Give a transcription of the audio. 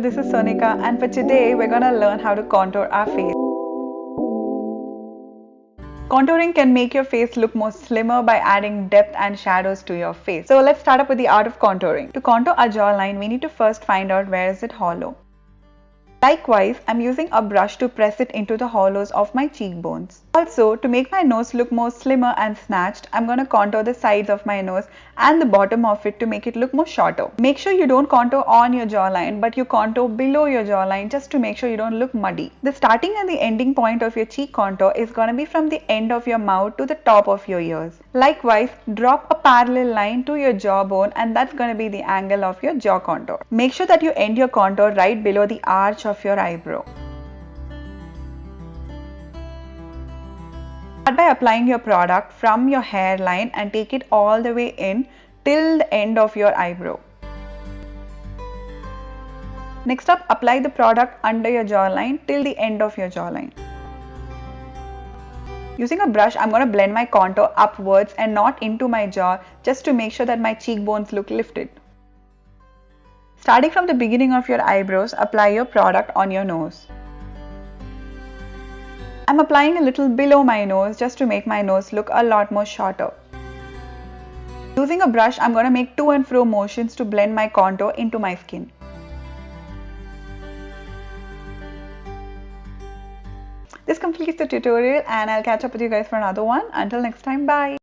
This is Sonika, and for today we're gonna learn how to contour our face. Contouring can make your face look more slimmer by adding depth and shadows to your face. So let's start up with the art of contouring. To contour our jawline, we need to first find out where is it hollow. Likewise, I'm using a brush to press it into the hollows of my cheekbones. Also, to make my nose look more slimmer and snatched, I'm going to contour the sides of my nose and the bottom of it to make it look more shorter. Make sure you don't contour on your jawline, but you contour below your jawline just to make sure you don't look muddy. The starting and the ending point of your cheek contour is going to be from the end of your mouth to the top of your ears. Likewise, drop a parallel line to your jawbone, and that's going to be the angle of your jaw contour. Make sure that you end your contour right below the arch of your eyebrow. Start by applying your product from your hairline and take it all the way in till the end of your eyebrow. Next up, apply the product under your jawline till the end of your jawline. Using a brush, I'm going to blend my contour upwards and not into my jaw, just to make sure that my cheekbones look lifted. Starting from the beginning of your eyebrows, apply your product on your nose. I'm applying a little below my nose just to make my nose look a lot more shorter. Using a brush, I'm going to make to and fro motions to blend my contour into my skin. This completes the tutorial, and I'll catch up with you guys for another one. Until next time, bye!